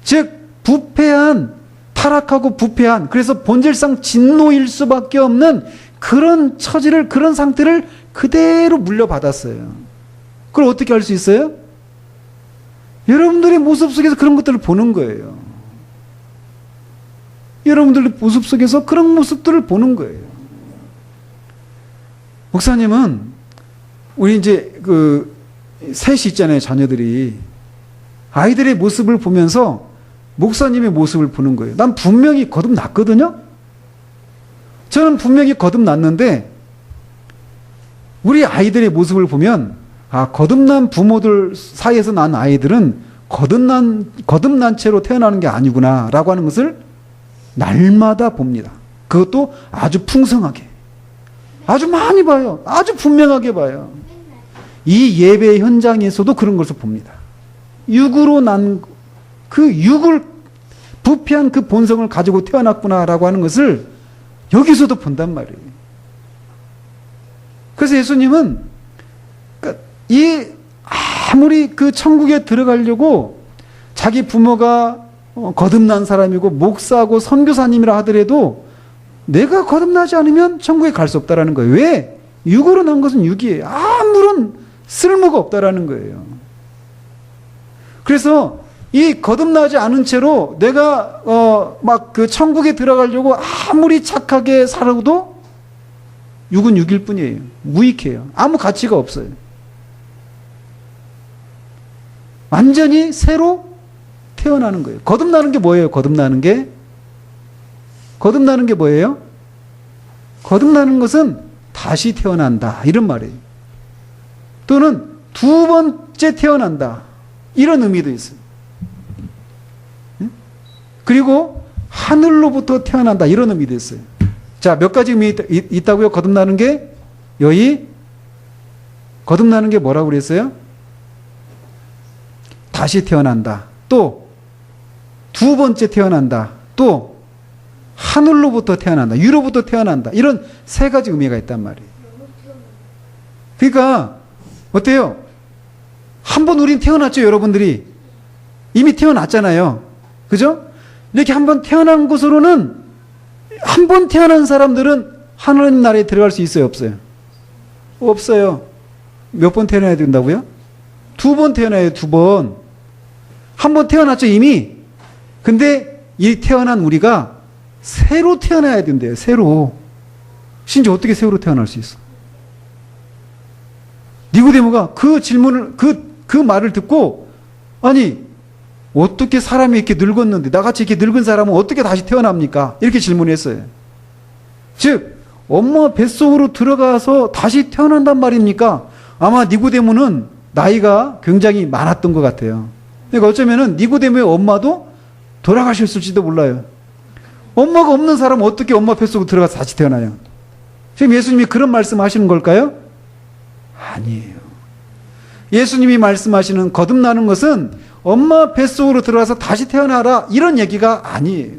즉 타락하고 부패한 그래서 본질상 진노일 수밖에 없는 그런 처지를 그런 상태를 그대로 물려받았어요. 그걸 어떻게 할 수 있어요? 여러분들의 모습 속에서 그런 것들을 보는 거예요. 여러분들의 모습 속에서 그런 모습들을 보는 거예요. 목사님은 우리 이제 셋이 있잖아요, 자녀들이. 아이들의 모습을 보면서 목사님의 모습을 보는 거예요. 난 분명히 거듭났거든요? 저는 분명히 거듭났는데, 우리 아이들의 모습을 보면, 거듭난 부모들 사이에서 난 아이들은 거듭난 채로 태어나는 게 아니구나, 라고 하는 것을 날마다 봅니다. 그것도 아주 풍성하게. 아주 많이 봐요. 아주 분명하게 봐요. 이 예배 현장에서도 그런 것을 봅니다. 육으로 난 그 육을 부패한 그 본성을 가지고 태어났구나라고 하는 것을 여기서도 본단 말이에요. 그래서 예수님은 아무리 그 천국에 들어가려고 자기 부모가 거듭난 사람이고 목사고 선교사님이라 하더라도 내가 거듭나지 않으면 천국에 갈 수 없다라는 거예요. 왜? 육으로 난 것은 육이에요. 아무런 쓸모가 없다라는 거예요. 그래서 이 거듭나지 않은 채로 내가 막 그 천국에 들어가려고 아무리 착하게 살아도 육은 육일 뿐이에요. 무익해요. 아무 가치가 없어요. 완전히 새로 태어나는 거예요. 거듭나는 게 뭐예요? 거듭나는 게 뭐예요? 거듭나는 것은 다시 태어난다. 이런 말이에요. 또는 두 번째 태어난다. 이런 의미도 있어요. 그리고 하늘로부터 태어난다. 이런 의미도 있어요. 자, 몇 가지 의미 있다고요? 거듭나는 게? 여기 거듭나는 게 뭐라고 그랬어요? 다시 태어난다. 또 두 번째 태어난다. 또 하늘로부터 태어난다. 위로부터 태어난다. 이런 세 가지 의미가 있단 말이에요. 그러니까 어때요? 한 번 우린 태어났죠, 여러분들이. 이미 태어났잖아요. 그죠? 이렇게 한 번 태어난 것으로는 한 번 태어난 사람들은 하나님 나라에 들어갈 수 있어요, 없어요? 없어요. 몇 번 태어나야 된다고요? 두 번 태어나요, 두 번. 한 번 태어났죠, 이미. 근데 이 태어난 우리가 새로 태어나야 된대요, 새로. 심지어 어떻게 새로 태어날 수 있어? 니고데모가 그 질문을, 그 말을 듣고, 아니, 어떻게 사람이 이렇게 늙었는데, 나같이 이렇게 늙은 사람은 어떻게 다시 태어납니까? 이렇게 질문했어요. 즉, 엄마 뱃속으로 들어가서 다시 태어난단 말입니까? 아마 니고데모는 나이가 굉장히 많았던 것 같아요. 그러니까 어쩌면은 니고데모의 엄마도 돌아가셨을지도 몰라요. 엄마가 없는 사람은 어떻게 엄마 뱃속으로 들어가서 다시 태어나요? 지금 예수님이 그런 말씀 하시는 걸까요? 아니에요. 예수님이 말씀하시는 거듭나는 것은 엄마 뱃속으로 들어가서 다시 태어나라 이런 얘기가 아니에요.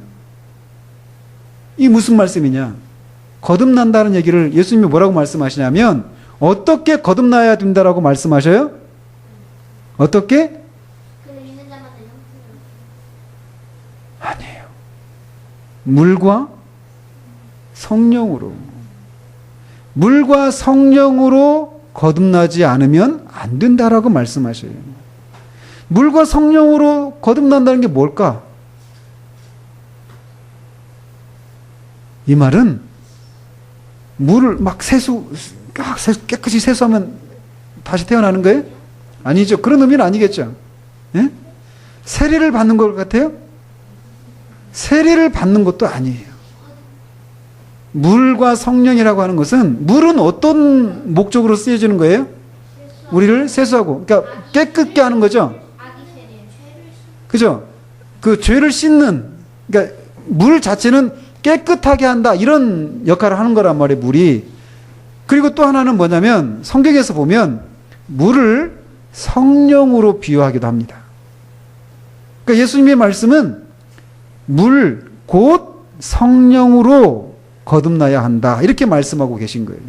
이 무슨 말씀이냐? 거듭난다는 얘기를 예수님이 뭐라고 말씀하시냐면 어떻게 거듭나야 된다라고 말씀하셔요? 어떻게? 아니에요. 물과 성령으로. 물과 성령으로 거듭나지 않으면 안 된다라고 말씀하셔요. 물과 성령으로 거듭난다는 게 뭘까? 이 말은 물을 막 깨끗이 세수하면 다시 태어나는 거예요? 아니죠. 그런 의미는 아니겠죠. 예? 세례를 받는 것 같아요? 세례를 받는 것도 아니에요. 물과 성령이라고 하는 것은, 물은 어떤 목적으로 쓰여지는 거예요? 우리를 세수하고, 그러니까 깨끗게 하는 거죠. 아기 세례, 죄를 그죠? 그 죄를 씻는, 그러니까 물 자체는 깨끗하게 한다, 이런 역할을 하는 거란 말이에요, 물이. 그리고 또 하나는 뭐냐면, 성경에서 보면 물을 성령으로 비유하기도 합니다. 그러니까 예수님의 말씀은 물, 곧 성령으로 거듭나야 한다, 이렇게 말씀하고 계신 거예요.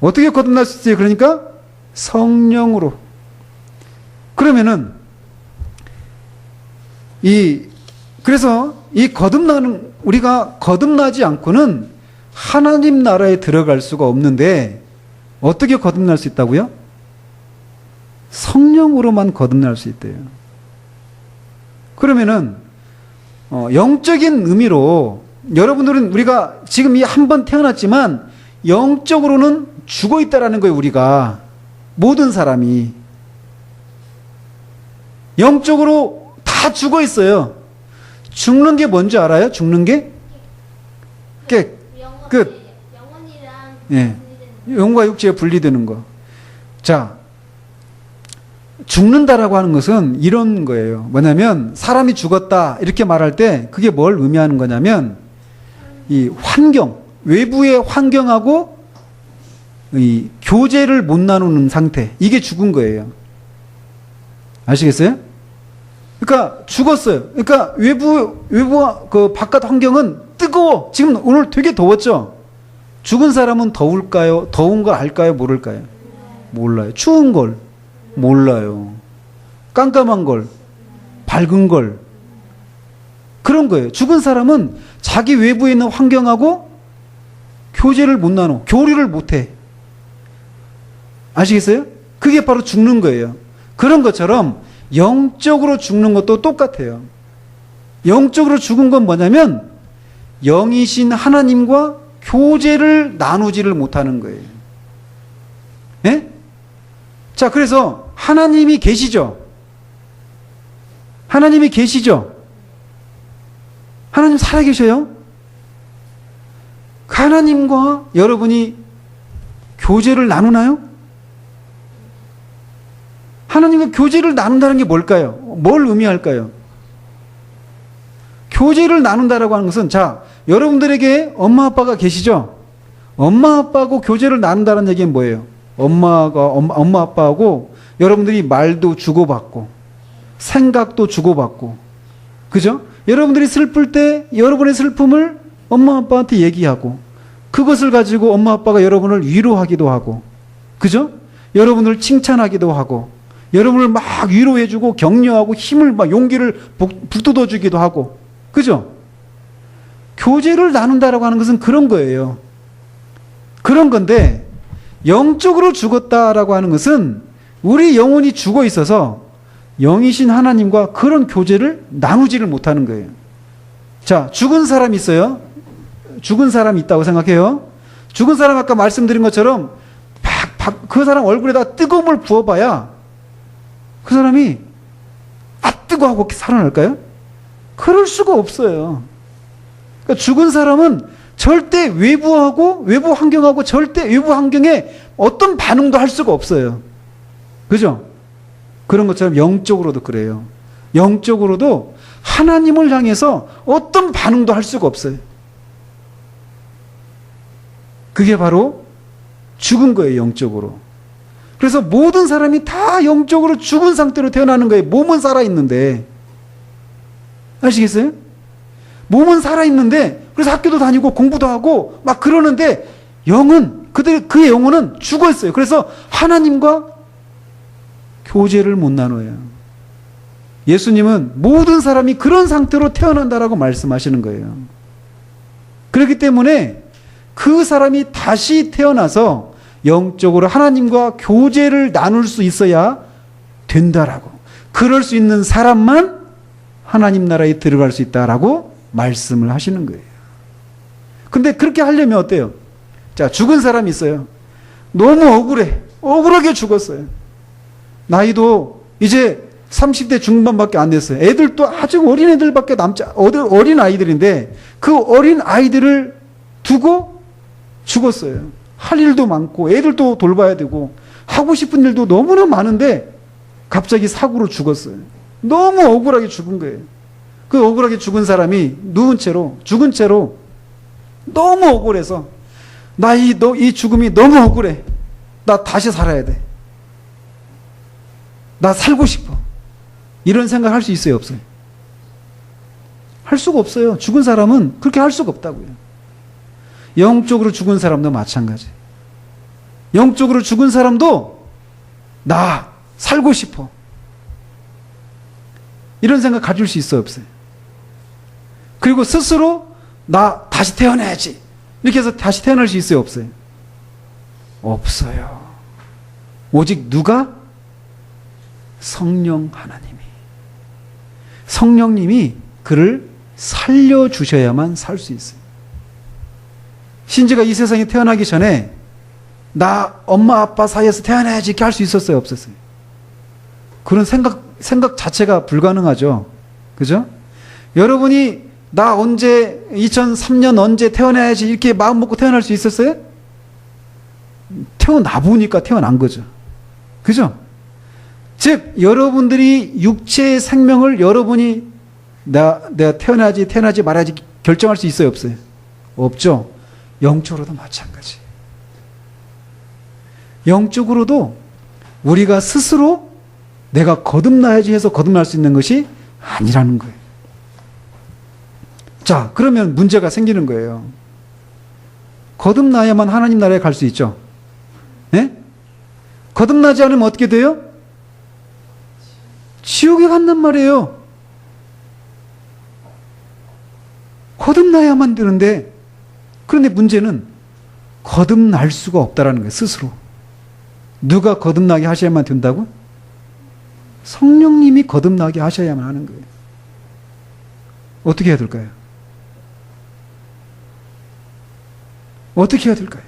어떻게 거듭날 수 있어요? 그러니까 성령으로. 그러면은 그래서 이 거듭나는, 우리가 거듭나지 않고는 하나님 나라에 들어갈 수가 없는데, 어떻게 거듭날 수 있다고요? 성령으로만 거듭날 수 있대요. 그러면은 영적인 의미로 여러분들은, 우리가 지금 이 한 번 태어났지만 영적으로는 죽어 있다라는 거예요. 우리가 모든 사람이 영적으로 다 죽어 있어요. 죽는 게 뭔지 알아요? 죽는 게 끝. 영혼이랑 예. 분리되는 영과 육체가 분리되는 거. 자, 죽는다라고 하는 것은 이런 거예요. 뭐냐면, 사람이 죽었다 이렇게 말할 때 그게 뭘 의미하는 거냐면, 이 환경, 외부의 환경하고 이 교제를 못 나누는 상태, 이게 죽은 거예요. 아시겠어요? 그러니까 죽었어요. 그러니까 외부 그 바깥 환경은 뜨거워. 지금 오늘 되게 더웠죠? 죽은 사람은 더울까요? 더운 걸 알까요? 모를까요? 몰라요. 추운 걸 몰라요. 깜깜한 걸, 밝은 걸. 그런 거예요. 죽은 사람은 자기 외부에 있는 환경하고 교제를 못 나눠. 교류를 못 해. 아시겠어요? 그게 바로 죽는 거예요. 그런 것처럼 영적으로 죽는 것도 똑같아요. 영적으로 죽은 건 뭐냐면, 영이신 하나님과 교제를 나누지를 못하는 거예요. 예? 자, 그래서 하나님이 계시죠? 하나님이 계시죠? 하나님 살아계셔요? 하나님과 여러분이 교제를 나누나요? 하나님과 교제를 나눈다는 게 뭘까요? 뭘 의미할까요? 교제를 나눈다라고 하는 것은, 자, 여러분들에게 엄마 아빠가 계시죠? 엄마 아빠하고 교제를 나눈다는 얘기는 뭐예요? 엄마 아빠하고 여러분들이 말도 주고받고 생각도 주고받고, 그죠? 여러분들이 슬플 때 여러분의 슬픔을 엄마 아빠한테 얘기하고, 그것을 가지고 엄마 아빠가 여러분을 위로하기도 하고, 그죠? 여러분을 칭찬하기도 하고, 여러분을 막 위로해주고 격려하고 힘을 막 용기를 북돋워주기도 하고, 그죠? 교제를 나눈다라고 하는 것은 그런 거예요. 그런 건데, 영적으로 죽었다라고 하는 것은 우리 영혼이 죽어 있어서 영이신 하나님과 그런 교제를 나누지를 못하는 거예요. 자, 죽은 사람 있어요. 죽은 사람이 있다고 생각해요. 죽은 사람, 아까 말씀드린 것처럼 그 사람 얼굴에다 뜨거움을 부어봐야 그 사람이 뜨거 하고 살아날까요? 그럴 수가 없어요. 그러니까 죽은 사람은 절대 외부 환경하고 절대 외부 환경에 어떤 반응도 할 수가 없어요. 그죠? 그런 것처럼 영적으로도 그래요. 영적으로도 하나님을 향해서 어떤 반응도 할 수가 없어요. 그게 바로 죽은 거예요, 영적으로. 그래서 모든 사람이 다 영적으로 죽은 상태로 태어나는 거예요. 몸은 살아있는데. 아시겠어요? 몸은 살아있는데, 그래서 학교도 다니고 공부도 하고 막 그러는데, 그의 영혼은 죽어 있어요. 그래서 하나님과 교제를 못 나눠요. 예수님은 모든 사람이 그런 상태로 태어난다라고 말씀하시는 거예요. 그렇기 때문에 그 사람이 다시 태어나서 영적으로 하나님과 교제를 나눌 수 있어야 된다라고. 그럴 수 있는 사람만 하나님 나라에 들어갈 수 있다라고 말씀을 하시는 거예요. 근데 그렇게 하려면 어때요? 자, 죽은 사람이 있어요. 너무 억울해. 억울하게 죽었어요. 나이도 이제 30대 중반밖에 안 됐어요. 애들도 아주 어린 애들밖에 어린 아이들인데 그 어린 아이들을 두고 죽었어요. 할 일도 많고 애들도 돌봐야 되고 하고 싶은 일도 너무나 많은데 갑자기 사고로 죽었어요. 너무 억울하게 죽은 거예요. 그 억울하게 죽은 사람이 죽은 채로 너무 억울해서 이 죽음이 너무 억울해. 나 다시 살아야 돼. 나 살고 싶어. 이런 생각 할 수 있어요, 없어요? 할 수가 없어요. 죽은 사람은 그렇게 할 수가 없다고요. 영적으로 죽은 사람도 마찬가지. 영적으로 죽은 사람도 나 살고 싶어. 이런 생각 가질 수 있어요, 없어요? 그리고 스스로 나 다시 태어나야지. 이렇게 해서 다시 태어날 수 있어요, 없어요? 없어요. 오직 누가? 성령 하나님이. 성령님이 그를 살려주셔야만 살 수 있어요. 신지가 이 세상에 태어나기 전에 나 엄마 아빠 사이에서 태어나야지 이렇게 할 수 있었어요, 없었어요? 그런 생각 자체가 불가능하죠. 그죠? 여러분이 나 언제 2003년 언제 태어나야지 이렇게 마음 먹고 태어날 수 있었어요? 태어나 보니까 태어난 거죠. 그죠? 즉 여러분들이 육체의 생명을 여러분이 내가 태어나지 말아야지 결정할 수 있어요, 없어요? 없죠. 영적으로도 마찬가지. 영적으로도 우리가 스스로 내가 거듭나야지 해서 거듭날 수 있는 것이 아니라는 거예요. 자, 그러면 문제가 생기는 거예요. 거듭나야만 하나님 나라에 갈 수 있죠. 네? 거듭나지 않으면 어떻게 돼요? 지옥에 간단 말이에요. 거듭나야만 되는데, 그런데 문제는 거듭날 수가 없다라는 거예요, 스스로. 누가 거듭나게 하셔야만 된다고? 성령님이 거듭나게 하셔야만 하는 거예요. 어떻게 해야 될까요? 어떻게 해야 될까요?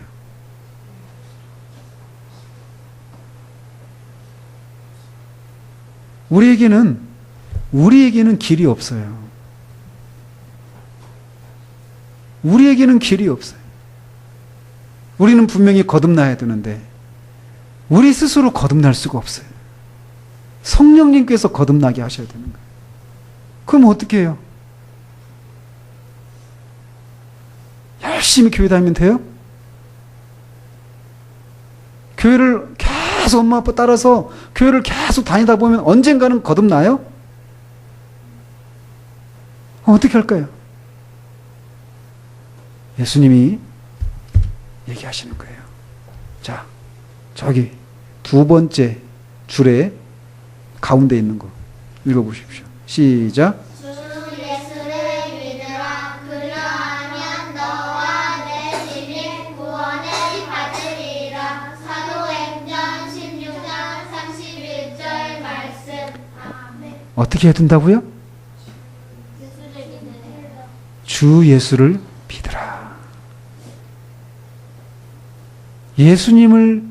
우리에게는 길이 없어요. 우리에게는 길이 없어요. 우리는 분명히 거듭나야 되는데 우리 스스로 거듭날 수가 없어요. 성령님께서 거듭나게 하셔야 되는 거예요. 그럼 어떻게 해요? 열심히 교회 다니면 돼요? 교회를 계속 엄마 아빠 따라서 교회를 계속 다니다 보면 언젠가는 거듭나요? 어떻게 할까요? 예수님이 얘기하시는 거예요. 자, 저기 두 번째 줄에 가운데 있는 거 읽어보십시오. 시작. 주 예수를 믿으라. 그러하면 너와 내 집이 구원을 받으리라. 사도행전 16장 31절 말씀. 아멘. 어떻게 해야 된다고요? 예수를 믿으라. 주 예수를 믿으라. 예수님을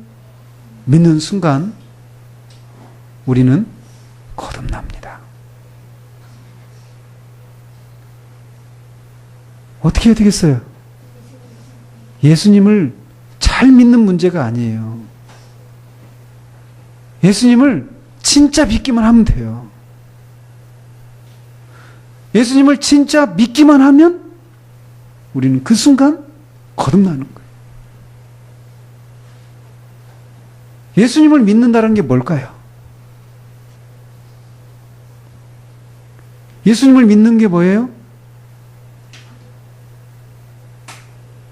믿는 순간 우리는 거듭납니다. 어떻게 해야 되겠어요? 예수님을 잘 믿는 문제가 아니에요. 예수님을 진짜 믿기만 하면 돼요. 예수님을 진짜 믿기만 하면 우리는 그 순간 거듭나는 거예요. 예수님을 믿는다는 게 뭘까요? 예수님을 믿는 게 뭐예요?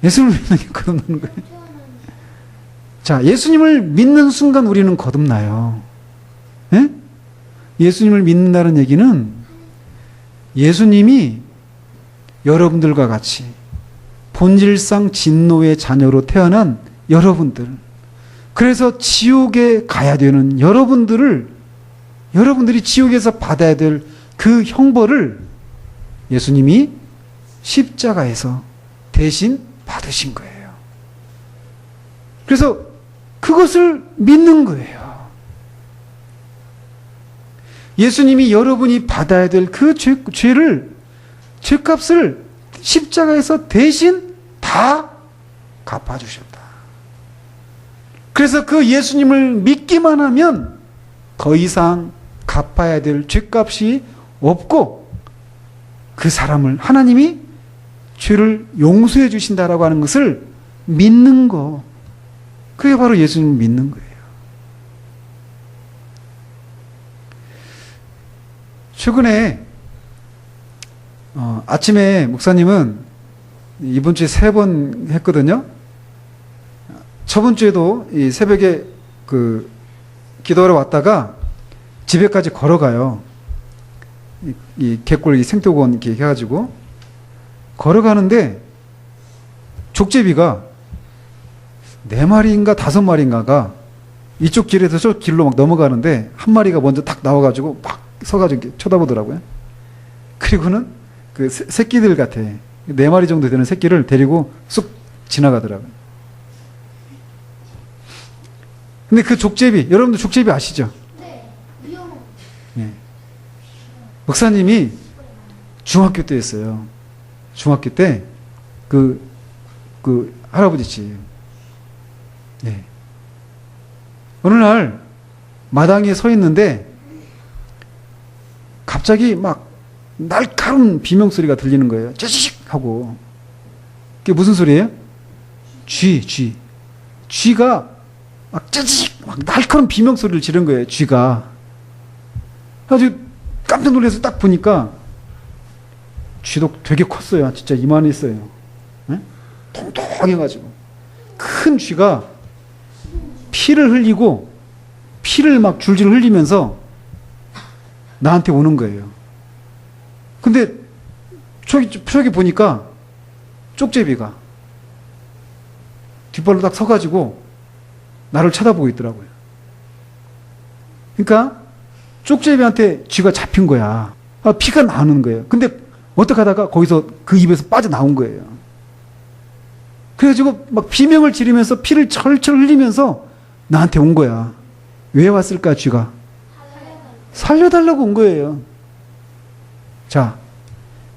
예수님을 믿는 게 거듭나는 거예요. 자, 예수님을 믿는 순간 우리는 거듭나요. 예? 예수님을 믿는다는 얘기는 예수님이 여러분들과 같이 본질상 진노의 자녀로 태어난 여러분들, 그래서 지옥에 가야 되는 여러분들이 지옥에서 받아야 될 그 형벌을 예수님이 십자가에서 대신 받으신 거예요. 그래서 그것을 믿는 거예요. 예수님이 여러분이 받아야 될 그 죄값을 십자가에서 대신 다 갚아주셨다. 그래서 그 예수님을 믿기만 하면 더 이상 갚아야 될 죄값이 없고 그 사람을 하나님이 죄를 용서해 주신다라고 하는 것을 믿는 거. 그게 바로 예수님을 믿는 거예요. 최근에 아침에 목사님은 이번 주에 3번 했거든요. 저번 주에도 이 새벽에 그 기도하러 왔다가 집에까지 걸어가요. 이 개꿀 이 생태원 이렇게 해가지고 걸어가는데 족제비가 4마리인가 5마리인가가 이쪽 길에서 저 길로 막 넘어가는데 한 마리가 먼저 딱 나와가지고 막 서가지고 이렇게 쳐다보더라고요. 그리고는 그 새끼들 같아. 4마리 정도 되는 새끼를 데리고 쑥 지나가더라고요. 근데 그 족제비, 여러분들 족제비 아시죠? 네. 위험해. 네. 목사님이 중학교 때였어요. 중학교 때 그 할아버지 집. 네. 어느 날 마당에 서 있는데 갑자기 막 날카로운 비명소리가 들리는 거예요. 찌직 하고. 그게 무슨 소리예요? 쥐가 막 찌직 막 날카로운 비명소리를 지른 거예요. 쥐가. 아주 깜짝 놀라서 딱 보니까 쥐도 되게 컸어요. 진짜 이만했어요. 네? 통통해가지고 큰 쥐가 피를 흘리고 피를 막 줄줄 흘리면서 나한테 오는 거예요. 근데 저기 보니까 쪽제비가 뒷발로 딱 서가지고 나를 쳐다보고 있더라고요. 그러니까 쪽제비한테 쥐가 잡힌 거야. 피가 나오는 거예요. 근데 어떻게 하다가 거기서 그 입에서 빠져나온 거예요. 그래가지고 막 비명을 지르면서 피를 철철 흘리면서 나한테 온 거야. 왜 왔을까, 쥐가? 살려달라고 온 거예요. 자,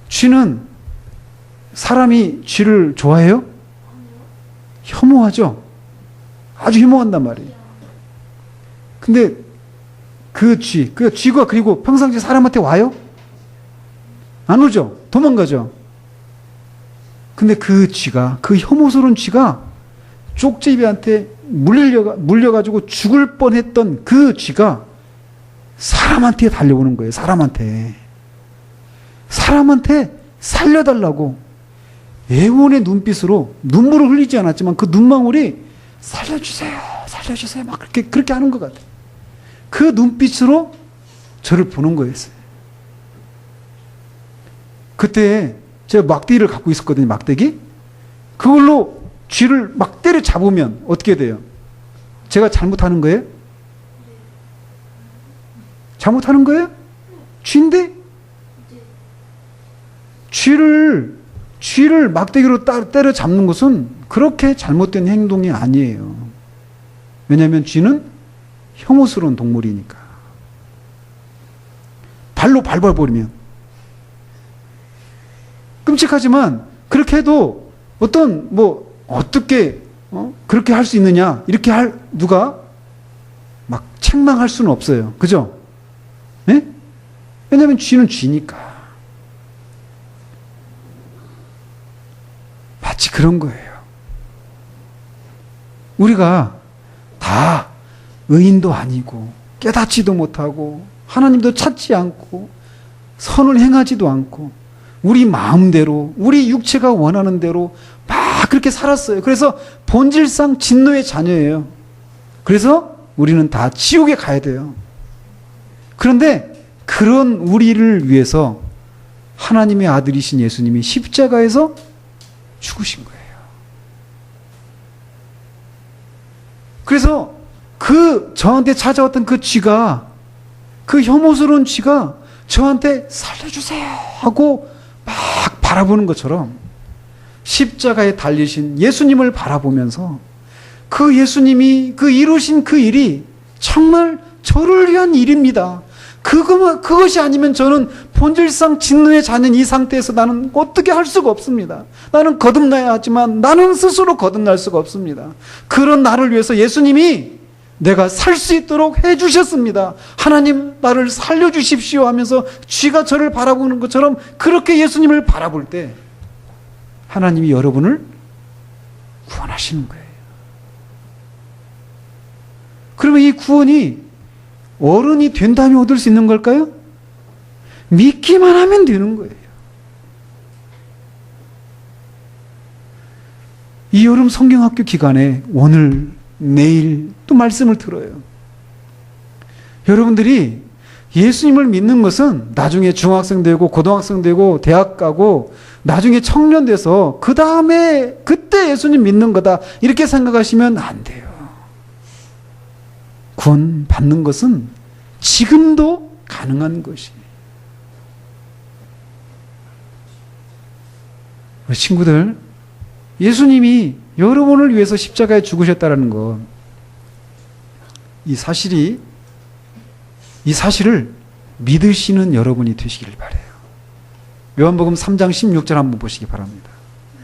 쥐는 사람이 쥐를 좋아해요? 혐오하죠? 아주 혐오한단 말이에요. 근데 그 쥐가 그리고 평상시 사람한테 와요? 안 오죠? 도망가죠? 근데 그 쥐가, 그 혐오스러운 쥐가 쪽제비한테 물려가지고 죽을 뻔했던 그 쥐가 사람한테 달려오는 거예요. 사람한테 살려달라고 애원의 눈빛으로 눈물을 흘리지 않았지만 그 눈망울이 살려주세요 막 그렇게 하는 것 같아요. 그 눈빛으로 저를 보는 거였어요. 그때 제가 막대기를 갖고 있었거든요. 막대기. 그걸로 쥐를 막 때려 잡으면 어떻게 돼요? 제가 잘못하는 거예요? 잘못하는 거예요? 쥐인데? 쥐를 막대기로 때려 잡는 것은 그렇게 잘못된 행동이 아니에요. 왜냐하면 쥐는 혐오스러운 동물이니까. 발로 밟아버리면. 끔찍하지만 그렇게 해도 어떻게 그렇게 할 수 있느냐 이렇게 누가 막 책망할 수는 없어요. 그죠? 네? 왜냐하면 쥐는 쥐니까. 마치 그런 거예요. 우리가 다 의인도 아니고 깨닫지도 못하고 하나님도 찾지 않고 선을 행하지도 않고 우리 마음대로 우리 육체가 원하는 대로 막 그렇게 살았어요. 그래서 본질상 진노의 자녀예요. 그래서 우리는 다 지옥에 가야 돼요. 그런데 그런 우리를 위해서 하나님의 아들이신 예수님이 십자가에서 죽으신 거예요. 그래서 저한테 찾아왔던 그 쥐가, 그 혐오스러운 쥐가 저한테 살려주세요 하고 막 바라보는 것처럼 십자가에 달리신 예수님을 바라보면서 그 예수님이 이루신 그 일이 정말 저를 위한 일입니다. 그것이 아니면 저는 본질상 진노의 자녀인 이 상태에서 나는 어떻게 할 수가 없습니다. 나는 거듭나야 하지만 나는 스스로 거듭날 수가 없습니다. 그런 나를 위해서 예수님이 내가 살 수 있도록 해주셨습니다. 하나님 나를 살려주십시오 하면서 쥐가 저를 바라보는 것처럼 그렇게 예수님을 바라볼 때 하나님이 여러분을 구원하시는 거예요. 그러면 이 구원이 어른이 된 다음에 얻을 수 있는 걸까요? 믿기만 하면 되는 거예요. 이 여름 성경학교 기간에 오늘, 내일 또 말씀을 들어요. 여러분들이 예수님을 믿는 것은 나중에 중학생 되고 고등학생 되고 대학 가고 나중에 청년 돼서 그 다음에 그때 예수님 믿는 거다 이렇게 생각하시면 안 돼요. 구원 받는 것은 지금도 가능한 것이에요. 우리 친구들, 예수님이 여러분을 위해서 십자가에 죽으셨다는 것, 이 사실을 믿으시는 여러분이 되시길 바라요. 요한복음 3장 16절 한번 보시기 바랍니다.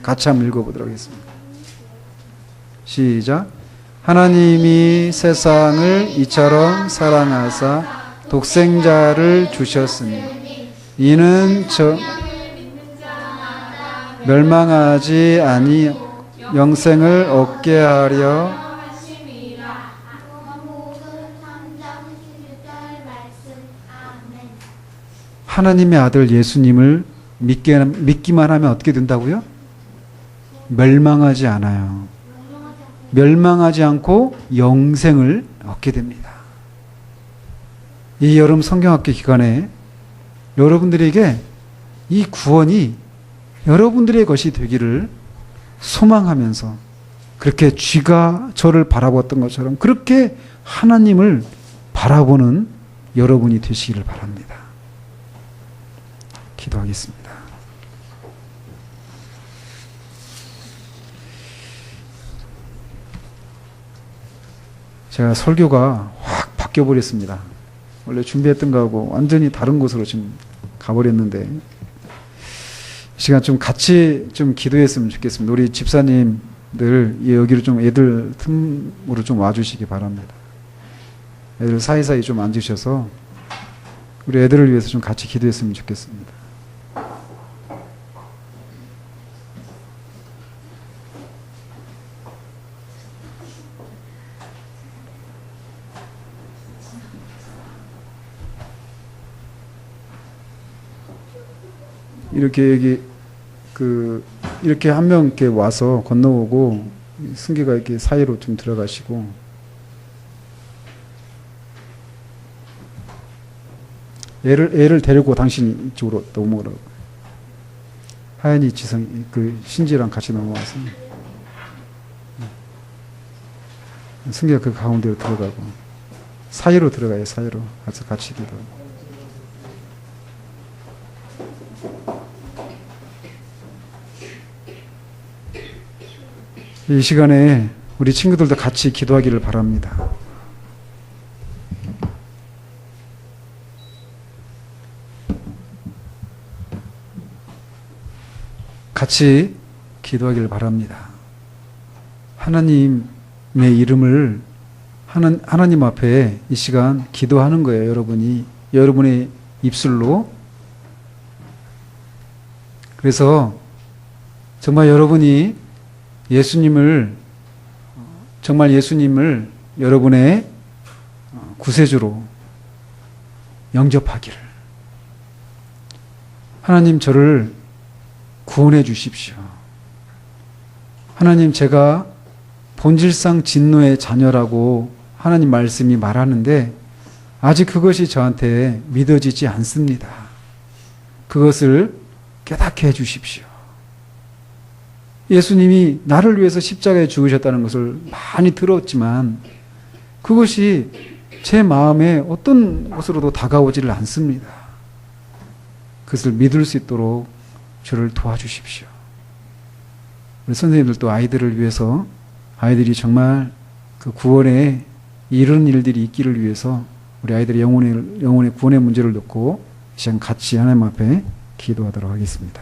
같이 한번 읽어보도록 하겠습니다. 시작. 하나님이 세상을 이처럼 사랑하사 독생자를 주셨으니 이는 멸망하지 아니 영생을 얻게 하려 하나님의 아들 예수님을 믿기만 하면 어떻게 된다고요? 멸망하지 않아요. 멸망하지 않고 영생을 얻게 됩니다. 이 여름 성경학교 기간에 여러분들에게 이 구원이 여러분들의 것이 되기를 소망하면서 그렇게 쥐가 저를 바라봤던 것처럼 그렇게 하나님을 바라보는 여러분이 되시기를 바랍니다. 기도하겠습니다. 제가 설교가 확 바뀌어버렸습니다. 원래 준비했던 거하고 완전히 다른 곳으로 지금 가버렸는데 이 시간 좀 같이 좀 기도했으면 좋겠습니다. 우리 집사님들 여기로 좀 애들 틈으로 좀 와주시기 바랍니다. 애들 사이사이 좀 앉으셔서 우리 애들을 위해서 좀 같이 기도했으면 좋겠습니다. 이렇게 여기 이렇게 한 명 이렇게 와서 건너오고 승기가 이렇게 사이로 좀 들어가시고 애를 데리고 당신 이쪽으로 넘어오라고. 하연이 지성이 신지랑 같이 넘어와서 승기가 그 가운데로 들어가고 사이로 들어가요. 사이로 가서 같이 기도하고. 이 시간에 우리 친구들도 같이 기도하기를 바랍니다. 같이 기도하기를 바랍니다. 하나님의 이름을 하나님 앞에 이 시간 기도하는 거예요. 여러분의 입술로. 그래서 정말 여러분이 정말 예수님을 여러분의 구세주로 영접하기를. 하나님 저를 구원해 주십시오. 하나님 제가 본질상 진노의 자녀라고 하나님 말씀이 말하는데 아직 그것이 저한테 믿어지지 않습니다. 그것을 깨닫게 해 주십시오. 예수님이 나를 위해서 십자가에 죽으셨다는 것을 많이 들었지만 그것이 제 마음에 어떤 것으로도 다가오지를 않습니다. 그것을 믿을 수 있도록 저를 도와주십시오. 우리 선생님들도 아이들을 위해서 아이들이 정말 그 구원에 이런 일들이 있기를 위해서 우리 아이들의 영혼의 구원의 문제를 놓고 이 시간 같이 하나님 앞에 기도하도록 하겠습니다.